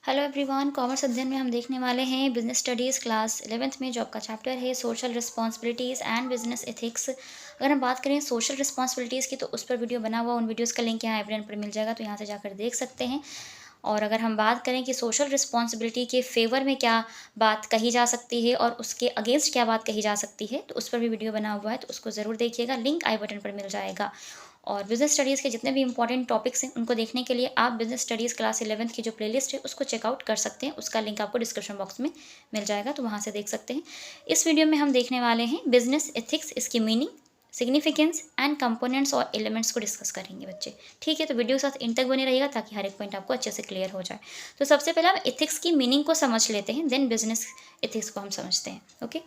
Hello everyone, commerce अध्ययन में हम देखने वाले हैं बिजनेस स्टडीज़ क्लास 11th में जो आपका चैप्टर है social responsibilities and business ethics. अगर हम बात करें सोशल रिस्पॉन्सिबिलिटीज़ की तो उस पर वीडियो बना हुआ, उन वीडियोज़ का लिंक यहाँ एवरीवन पर मिल जाएगा, तो यहाँ से जाकर देख सकते हैं। और अगर हम बात करें कि सोशल रिस्पॉन्सिबिलिटी के फेवर में क्या बात कही जा सकती है और उसके अगेंस्ट क्या बात कही जा सकती है, तो उस पर भी वीडियो बना हुआ है, तो उसको ज़रूर देखिएगा, लिंक आई बटन पर मिल जाएगा। और बिज़नेस स्टडीज़ के जितने भी इंपॉर्टेंट टॉपिक्स हैं उनको देखने के लिए आप बिज़नेस स्टडीज़ क्लास 11th की जो प्लेलिस्ट है उसको चेकआउट कर सकते हैं। उसका लिंक आपको डिस्क्रिप्शन बॉक्स में मिल जाएगा, तो वहाँ से देख सकते हैं। इस वीडियो में हम देखने वाले हैं बिज़नेस एथिक्स, इसकी मीनिंग, सिग्निफिकेंस एंड कंपोनेंट्स और एलिमेंट्स को डिस्कस करेंगे बच्चे। ठीक है, तो वीडियो के साथ इन तक बने रहिएगा ताकि हर एक पॉइंट आपको अच्छे से क्लियर हो जाए। तो सबसे पहले हम एथिक्स की मीनिंग को समझ लेते हैं, देन बिजनेस एथिक्स को हम समझते हैं। ओके,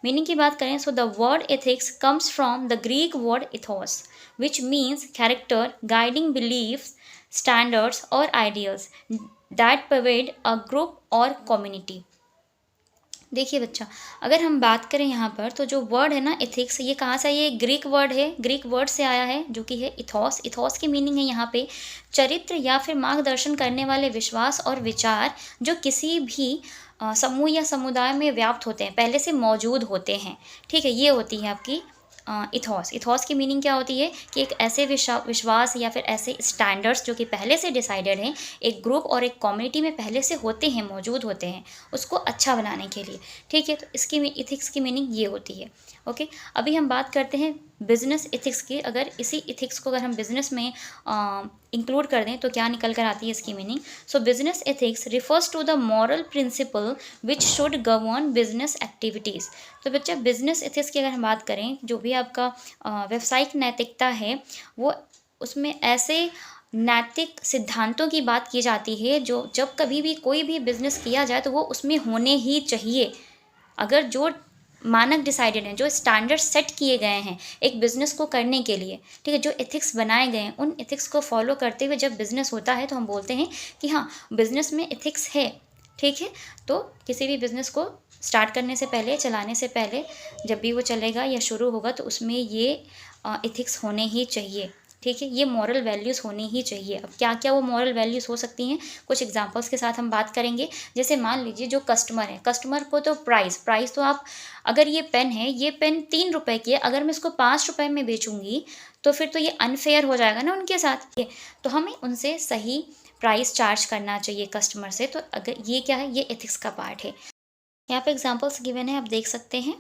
मीनिंग की बात करें so the word ethics comes from the Greek word ethos which means character, guiding beliefs, standards or ideals that pervade a group or community। देखिए बच्चा, अगर हम बात करें यहाँ पर तो जो वर्ड है ना एथिक्स, ये कहाँ से, ये ग्रीक वर्ड है, ग्रीक वर्ड से आया है जो कि है इथोस। इथोस की मीनिंग है यहाँ पे चरित्र या फिर मार्गदर्शन करने वाले विश्वास और विचार जो किसी भी समूह या समुदाय में व्याप्त होते हैं, पहले से मौजूद होते हैं। ठीक है, ये होती है आपकी इथॉस। इथॉस की मीनिंग क्या होती है कि एक ऐसे विश्वास या फिर ऐसे स्टैंडर्ड्स जो कि पहले से डिसाइडेड हैं, एक ग्रुप और एक कम्युनिटी में पहले से होते हैं, मौजूद होते हैं, उसको अच्छा बनाने के लिए। ठीक है, तो इसकी इथिक्स की मीनिंग ये होती है। ओके, अभी हम बात करते हैं बिजनेस एथिक्स की। अगर इसी एथिक्स को अगर हम बिजनेस में इंक्लूड कर दें तो क्या निकल कर आती है इसकी meaning. So business ethics refers to the moral principle which should govern business activities. तो बच्चा, बिजनेस एथिक्स की अगर हम बात करें, जो भी आपका व्यावसायिक नैतिकता है, वो उसमें ऐसे नैतिक सिद्धांतों की बात की जाती है जो जब कभी भी कोई भी बिजनेस किया जाए तो वो उसमें होने ही चाहिए। अगर जो मानक डिसाइडेड हैं, जो स्टैंडर्ड सेट किए गए हैं एक बिज़नेस को करने के लिए, ठीक है, जो एथिक्स बनाए गए हैं, उन एथिक्स को फॉलो करते हुए जब बिज़नेस होता है तो हम बोलते हैं कि हाँ, बिज़नेस में एथिक्स है। ठीक है, तो किसी भी बिज़नेस को स्टार्ट करने से पहले, चलाने से पहले, जब भी वो चलेगा या शुरू होगा तो उसमें ये एथिक्स होने ही चाहिए। ठीक है, ये मॉरल वैल्यूज़ होनी ही चाहिए। अब क्या क्या वो मॉरल वैल्यूज़ हो सकती हैं, कुछ एग्जांपल्स के साथ हम बात करेंगे। जैसे मान लीजिए जो कस्टमर है, कस्टमर को तो प्राइस तो आप, अगर ये पेन है, ये पेन 3 रुपए की है, अगर मैं इसको 5 रुपए में बेचूंगी तो फिर तो ये अनफेयर हो जाएगा ना उनके साथ। तो हमें उनसे सही प्राइस चार्ज करना चाहिए कस्टमर से। तो अगर ये क्या है, ये एथिक्स का पार्ट है। यहाँ पे एग्जाम्पल्स गिवन है, आप देख सकते हैं।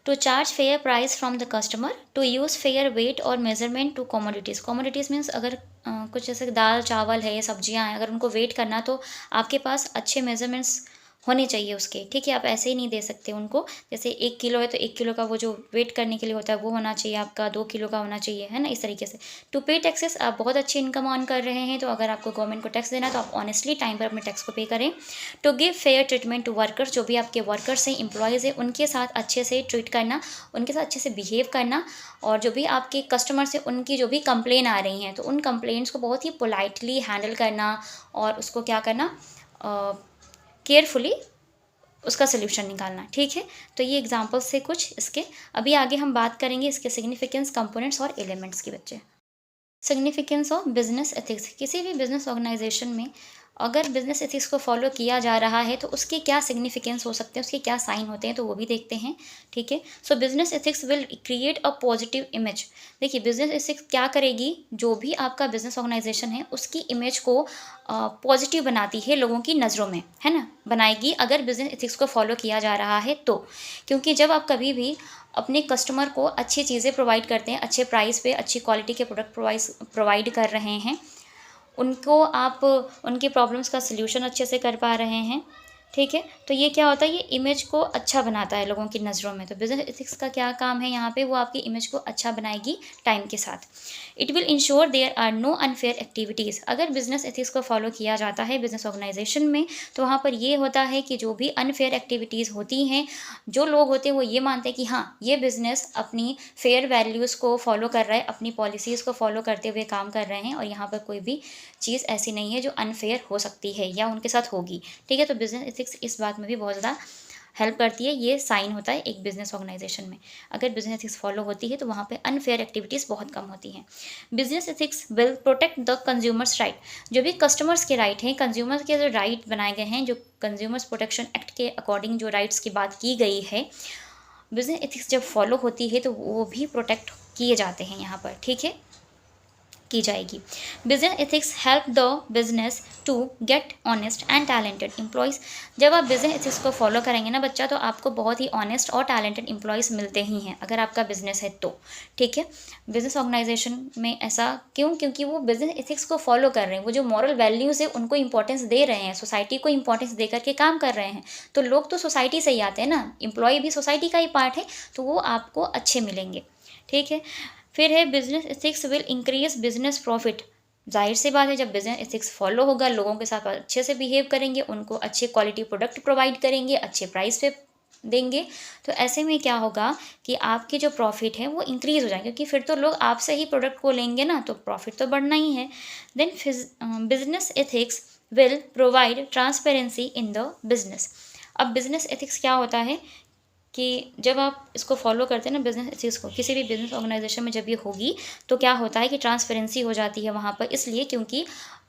To charge fair price from the customer, to use fair weight और measurement to commodities. Commodities means अगर कुछ जैसे दाल चावल है, सब्जियां हैं, अगर उनको वेट करना तो आपके पास अच्छे मेजरमेंट्स होने चाहिए उसके। ठीक है, आप ऐसे ही नहीं दे सकते उनको। जैसे 1 किलो है तो 1 किलो का वो जो वेट करने के लिए होता है वो होना चाहिए आपका, 2 किलो का होना चाहिए, है ना, इस तरीके से। टू पे टैक्सेस, आप बहुत अच्छी इनकम अर्न कर रहे हैं तो अगर आपको गवर्नमेंट को टैक्स देना है तो आप ऑनेस्टली टाइम पर अपने टैक्स को पे करें। To give fair treatment to workers, जो भी आपके वर्कर्स हैं, एम्प्लॉयज़ हैं, उनके साथ अच्छे से ट्रीट करना, उनके साथ अच्छे से बिहेव करना। और जो भी आपके कस्टमर्स हैं उनकी जो भी कंप्लेन आ रही हैं तो उन कंप्लेंट्स को बहुत ही पोलाइटली हैंडल करना और उसको क्या करना, केयरफुली उसका सोल्यूशन निकालना। ठीक है, तो ये एग्जांपल्स थे कुछ इसके। अभी आगे हम बात करेंगे इसके सिग्निफिकेंस, कंपोनेंट्स और एलिमेंट्स की बच्चे। सिग्निफिकेंस ऑफ बिजनेस एथिक्स, किसी भी बिजनेस ऑर्गेनाइजेशन में अगर बिजनेस एथिक्स को फॉलो किया जा रहा है तो उसके क्या सिग्निफिकेंस हो सकते हैं, उसके क्या साइन होते हैं, तो वो भी देखते हैं। ठीक है, सो business ethics will create a positive image. देखिए, बिजनेस एथिक्स क्या करेगी, जो भी आपका बिजनेस ऑर्गेनाइजेशन है उसकी इमेज को पॉजिटिव बनाती है लोगों की नज़रों में, है ना, बनाएगी अगर बिजनेस एथिक्स को फॉलो किया जा रहा है तो। क्योंकि जब आप कभी भी अपने कस्टमर को अच्छी चीज़ें प्रोवाइड करते हैं, अच्छे प्राइस पे अच्छी क्वालिटी के प्रोडक्ट प्रोवाइड कर रहे हैं, उनको आप उनकी प्रॉब्लम्स का सल्यूशन अच्छे से कर पा रहे हैं। ठीक है, तो ये क्या होता है, ये इमेज को अच्छा बनाता है लोगों की नज़रों में। तो बिजनेस एथिक्स का क्या काम है यहाँ पे, वो आपकी इमेज को अच्छा बनाएगी टाइम के साथ। It will ensure there are no unfair activities. अगर बिजनेस एथिक्स को फॉलो किया जाता है बिजनेस ऑर्गेनाइजेशन में तो वहाँ पर ये होता है कि जो भी अनफेयर एक्टिविटीज़ होती हैं, जो लोग होते हैं वो ये मानते हैं कि हाँ, ये बिज़नेस अपनी फेयर वैल्यूज़ को फॉलो कर रहा है, अपनी पॉलिसीज़ को फॉलो करते हुए काम कर रहे हैं और यहाँ पर कोई भी चीज़ ऐसी नहीं है जो अनफेयर हो सकती है या उनके साथ होगी। ठीक है, तो बिजनेस एथिक्स इस बात में भी बहुत ज़्यादा हेल्प करती है, ये साइन होता है एक बिजनेस ऑर्गेनाइजेशन में। अगर बिजनेस एथिक्स फॉलो होती है तो वहाँ पे अनफेयर एक्टिविटीज़ बहुत कम होती हैं। Business ethics will protect the consumers right, जो भी कस्टमर्स के राइट हैं, कंज्यूमर्स के जो राइट बनाए गए हैं, जो कंज्यूमर्स प्रोटेक्शन एक्ट के अकॉर्डिंग जो राइट्स की बात की गई है, बिजनेस एथिक्स जब फॉलो होती है तो वो भी प्रोटेक्ट किए जाते हैं यहाँ पर, ठीक है, की जाएगी। Business ethics help the business to get honest and talented employees. जब आप बिजनेस एथिक्स को फॉलो करेंगे ना बच्चा, तो आपको बहुत ही ऑनेस्ट और टैलेंटेड एम्प्लॉयज़ मिलते ही हैं अगर आपका बिजनेस है तो, ठीक है। बिजनेस ऑर्गेनाइजेशन में ऐसा क्यों? क्योंकि वो बिजनेस एथिक्स को फॉलो कर रहे हैं, वो जो मॉरल वैल्यूज़ है उनको इंपॉर्टेंस दे रहे हैं, सोसाइटी को इंपॉर्टेंस दे करके काम कर रहे हैं। तो लोग तो सोसाइटी से ही आते हैं ना, एम्प्लॉय भी सोसाइटी का ही पार्ट है, तो वो आपको अच्छे मिलेंगे, ठीक है। फिर है business ethics will increase business profit. जाहिर सी बात है, जब बिजनेस एथिक्स फॉलो होगा, लोगों के साथ अच्छे से बिहेव करेंगे, उनको अच्छे क्वालिटी प्रोडक्ट प्रोवाइड करेंगे, अच्छे प्राइस पे देंगे, तो ऐसे में क्या होगा कि आपके जो प्रॉफिट है वो इंक्रीज़ हो जाएंगे, क्योंकि फिर तो लोग आपसे ही प्रोडक्ट को लेंगे ना, तो प्रॉफिट तो बढ़ना ही है। Then business ethics will provide transparency in the business. अब बिजनेस एथिक्स क्या होता है कि जब आप इसको फॉलो करते हैं ना बिजनेस एथिक्स को, किसी भी बिजनेस ऑर्गेनाइजेशन में जब ये होगी तो क्या होता है कि ट्रांसपेरेंसी हो जाती है वहाँ पर, इसलिए क्योंकि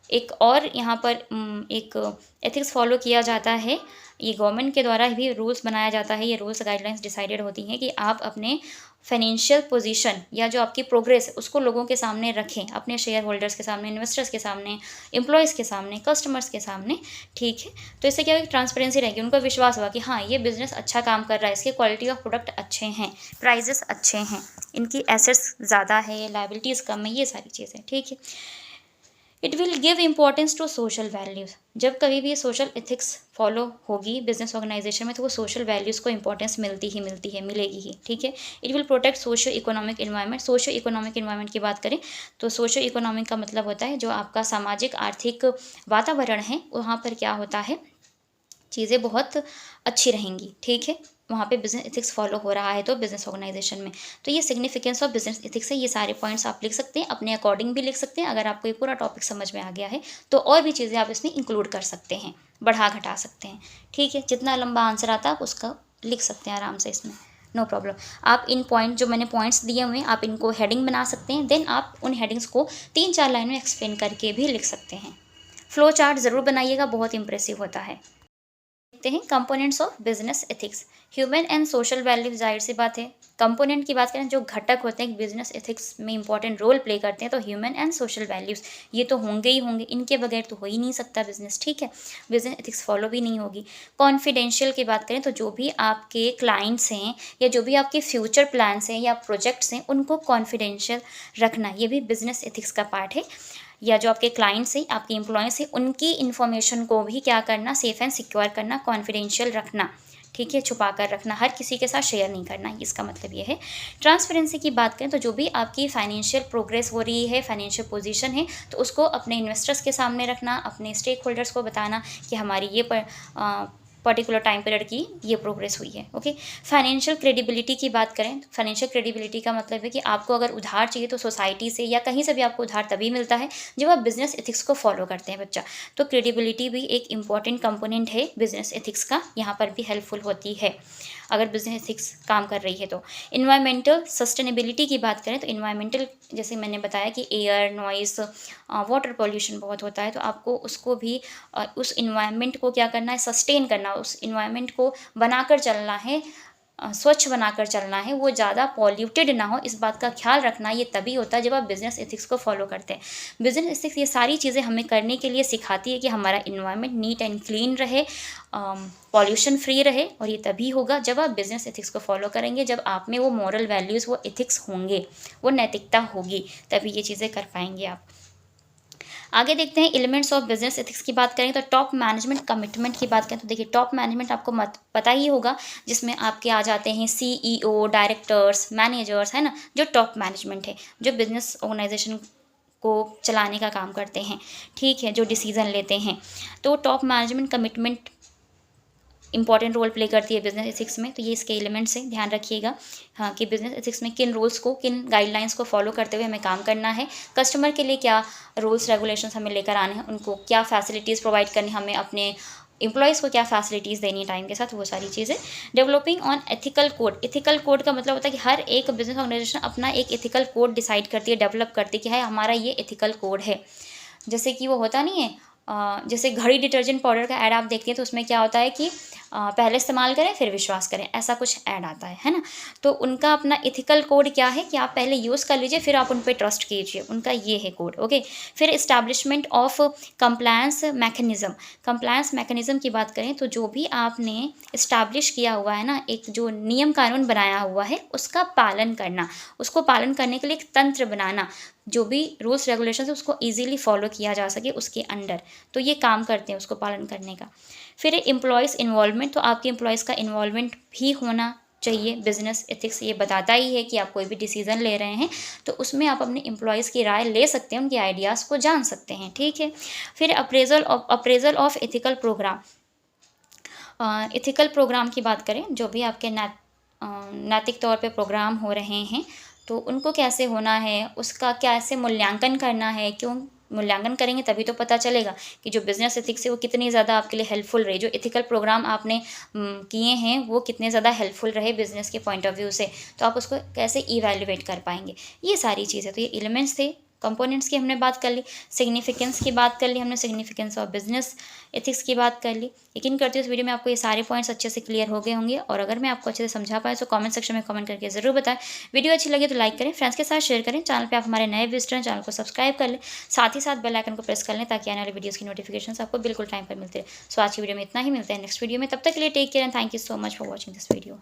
एक और यहाँ पर एक एथिक्स फॉलो किया जाता है, ये गवर्नमेंट के द्वारा भी रूल्स बनाया जाता है, ये रूल्स गाइडलाइंस डिसाइडेड होती हैं कि आप अपने फाइनेंशियल पोजीशन या जो आपकी प्रोग्रेस है उसको लोगों के सामने रखें, अपने शेयर होल्डर्स के सामने, इन्वेस्टर्स के सामने, एम्प्लॉयज़ के सामने, कस्टमर्स के सामने, ठीक है। तो इससे क्या होगा, ट्रांसपेरेंसी रहेगी, उनको विश्वास होगा कि हाँ ये बिज़नेस अच्छा काम कर रहा है, इसके क्वालिटी ऑफ प्रोडक्ट अच्छे हैं, प्राइजेस अच्छे हैं, इनकी एसेट्स ज़्यादा है, लाइबिलिटीज़ कम है, ये सारी चीज़ें, ठीक है। It will give importance to social values. जब कभी भी सोशल एथिक्स फॉलो होगी बिजनेस ऑर्गेनाइजेशन में, तो वो सोशल वैल्यूज़ को इंपॉर्टेंस मिलती ही मिलेगी ही, ठीक है। It will protect socio economic environment. Socio economic environment की बात करें तो सोशो इकोनॉमिक का मतलब होता है जो आपका सामाजिक आर्थिक वातावरण है, वहाँ पर क्या होता है, चीज़ें बहुत अच्छी रहेंगी, ठीक है। वहाँ पे बिजनेस एथिक्स फॉलो हो रहा है तो बिजनेस ऑर्गेनाइजेशन में, तो ये सिग्निफिकेंस ऑफ बिजनेस एथिक्स है। ये सारे पॉइंट्स आप लिख सकते हैं, अपने अकॉर्डिंग भी लिख सकते हैं। अगर आपको ये पूरा टॉपिक समझ में आ गया है तो और भी चीज़ें आप इसमें इंक्लूड कर सकते हैं, बढ़ा घटा सकते हैं, ठीक है। जितना लंबा आंसर आता है आप उसका लिख सकते हैं आराम से, इसमें नो प्रॉब्लम। आप इन पॉइंट जो मैंने पॉइंट्स दिए हुए हैं आप इनको हेडिंग बना सकते हैं, देन आप उन हेडिंग्स को 3-4 लाइन में एक्सप्लेन करके भी लिख सकते हैं। फ्लो चार्ट ज़रूर बनाइएगा, बहुत इंप्रेसिव होता है। देखते हैं components of business ethics. Human and social values, जाहिर सी बात है कंपोनेंट की बात करें, जो घटक होते हैं बिजनेस एथिक्स में इंपॉर्टेंट रोल प्ले करते हैं, तो ह्यूमन एंड सोशल वैल्यूज़ ये तो होंगे ही होंगे, इनके बगैर तो हो ही नहीं सकता बिजनेस, ठीक है। बिजनेस एथिक्स फॉलो भी नहीं होगी। कॉन्फिडेंशियल की बात करें तो जो भी आपके क्लाइंट्स हैं या जो भी आपके फ्यूचर प्लान्स हैं या प्रोजेक्ट्स हैं उनको कॉन्फिडेंशियल रखना, ये भी बिजनेस एथिक्स का पार्ट है। या जो आपके क्लाइंट्स हैं, आपके एम्प्लॉयज़ हैं, उनकी इन्फॉर्मेशन को भी क्या करना, सेफ़ एंड सिक्योर करना, कॉन्फिडेंशियल रखना, ठीक है, छुपा कर रखना, हर किसी के साथ शेयर नहीं करना, इसका मतलब ये है। ट्रांसपेरेंसी की बात करें तो जो भी आपकी फाइनेंशियल प्रोग्रेस हो रही है, फाइनेंशियल पोजीशन है, तो उसको अपने इन्वेस्टर्स के सामने रखना, अपने स्टेक होल्डर्स को बताना कि हमारी ये पर्टिकुलर टाइम पीरियड की ये प्रोग्रेस हुई है, ओके। फाइनेंशियल क्रेडिबिलिटी की बात करें तो फाइनेंशियल क्रेडिबिलिटी का मतलब है कि आपको अगर उधार चाहिए तो सोसाइटी से या कहीं से भी आपको उधार तभी मिलता है जब आप बिजनेस एथिक्स को फॉलो करते हैं बच्चा। तो क्रेडिबिलिटी भी एक इंपॉर्टेंट कंपोनेंट है बिजनेस एथिक्स का, यहाँ पर भी हेल्पफुल होती है अगर बिजनेस एथिक्स काम कर रही है तो। इन्वायरमेंटल सस्टेनेबिलिटी की बात करें तो इन्वायरमेंटल, जैसे मैंने बताया कि एयर, नॉइस, वाटर पॉल्यूशन बहुत होता है, तो आपको उसको भी उस इन्वायरमेंट को क्या करना है, सस्टेन करना, उस इन्वायरमेंट को बनाकर चलना है, स्वच्छ बनाकर चलना है, वो ज़्यादा पॉल्यूटेड ना हो, इस बात का ख्याल रखना। ये तभी होता है जब आप बिजनेस एथिक्स को फॉलो करते हैं। बिजनेस एथिक्स ये सारी चीज़ें हमें करने के लिए सिखाती है कि हमारा इन्वायरमेंट नीट एंड क्लीन रहे, पॉल्यूशन फ्री रहे, और ये तभी होगा जब आप बिजनेस एथिक्स को फॉलो करेंगे, जब आप में वो मॉरल वैल्यूज़, वो एथिक्स होंगे, वो नैतिकता होगी, तभी ये चीज़ें कर पाएंगे आप। आगे देखते हैं एलिमेंट्स ऑफ बिजनेस एथिक्स की बात करें तो टॉप मैनेजमेंट कमिटमेंट की बात करें तो देखिए टॉप मैनेजमेंट आपको पता ही होगा, जिसमें आपके आ जाते हैं CEO, डायरेक्टर्स, मैनेजर्स, है ना, जो टॉप मैनेजमेंट है, जो बिजनेस ऑर्गेनाइजेशन को चलाने का काम करते हैं, ठीक है, जो डिसीजन लेते हैं। तो top management commitment important role play करती है बिजनेस एथिक्स में, तो ये इसके एलिमेंट्स हैं, ध्यान रखिएगा। हाँ, कि बिजनेस एथिक्स में किन रूल्स को, किन गाइडलाइंस को फॉलो करते हुए हमें काम करना है, कस्टमर के लिए क्या रूल्स रेगुलेशंस हमें लेकर आने हैं, उनको क्या फैसिलिटीज़ प्रोवाइड करनी हमें अपने एम्प्लॉयज़ को क्या फैसिलिटीज़ देनी है टाइम के साथ, वो सारी चीज़ें। Developing on ethical code, ethical code का मतलब होता है कि हर एक बिजनेस ऑर्गेनाइजेशन अपना एक एथिकल कोड डिसाइड करती है, डेवलप करती है कि है हमारा ये एथिकल कोड है। जैसे कि वो होता नहीं है, जैसे घड़ी डिटर्जेंट पाउडर का ऐड आप देखते हैं तो उसमें क्या होता है कि पहले इस्तेमाल करें फिर विश्वास करें, ऐसा कुछ ऐड आता है ना। तो उनका अपना एथिकल कोड क्या है कि आप पहले यूज़ कर लीजिए फिर आप उन पे ट्रस्ट कीजिए, उनका ये है कोड। ओके, फिर establishment of compliance mechanism, compliance mechanism की बात करें तो जो भी आपने इस्टेब्लिश किया हुआ है ना, एक जो नियम कानून बनाया हुआ है उसका पालन करना, उसको पालन करने के लिए एक तंत्र बनाना, जो भी रूल्स रेगुलेशंस है उसको ईजिली फॉलो किया जा सके उसके अंडर, तो ये काम करते हैं उसको पालन करने का। फिर एम्प्लॉयज़ इन्वॉल्वमेंट, तो आपके एम्प्लॉयज़ का इन्वॉल्वमेंट भी होना चाहिए। बिजनेस एथिक्स ये बताता ही है कि आप कोई भी डिसीजन ले रहे हैं तो उसमें आप अपने एम्प्लॉयज़ की राय ले सकते हैं, उनके आइडियाज़ को जान सकते हैं, ठीक है। फिर appraisal of ethical program, ethical program की बात करें, जो भी आपके नैतिक तौर पे प्रोग्राम हो रहे हैं तो उनको कैसे होना है, उसका कैसे मूल्यांकन करना है, क्यों मूल्यांकन करेंगे तभी तो पता चलेगा कि जो बिज़नेस एथिक्स है वो कितनी ज़्यादा आपके लिए हेल्पफुल रही, जो एथिकल प्रोग्राम आपने किए हैं वो कितने ज़्यादा हेल्पफुल रहे बिज़नेस के पॉइंट ऑफ व्यू से, तो आप उसको कैसे इवैल्यूएट कर पाएंगे, ये सारी चीज़ें। तो ये एलिमेंट्स थे कंपोनेंट्स की, हमने बात कर ली। सिग्निफिकेंस की बात कर ली हमने, सिग्निफिकेंस ऑफ बिजनेस एथिक्स की बात कर ली। यकीन करती हूँ इस वीडियो में आपको ये सारे पॉइंट्स अच्छे से क्लियर हो गए होंगे, और अगर मैं आपको अच्छे से समझा पाए तो कमेंट सेक्शन में कमेंट करके ज़रूर बताएं। वीडियो अच्छी लगे तो लाइक करें, फ्रेंड्स के साथ शेयर करें, चैनल पे आप हमारे नए विजिटर हैं चैनल को सब्सक्राइब कर लें, साथ ही साथ बेल आइकन को प्रेस कर लें ताकि आने वाली वीडियोज़ की नोटिफिकेशन आपको बिल्कुल टाइम पर मिलते रहे। सो आज की वीडियो में इतना ही, मिलते हैं नेक्स्ट वीडियो में, तब तक के लिए take care and thank you so much for watching this video.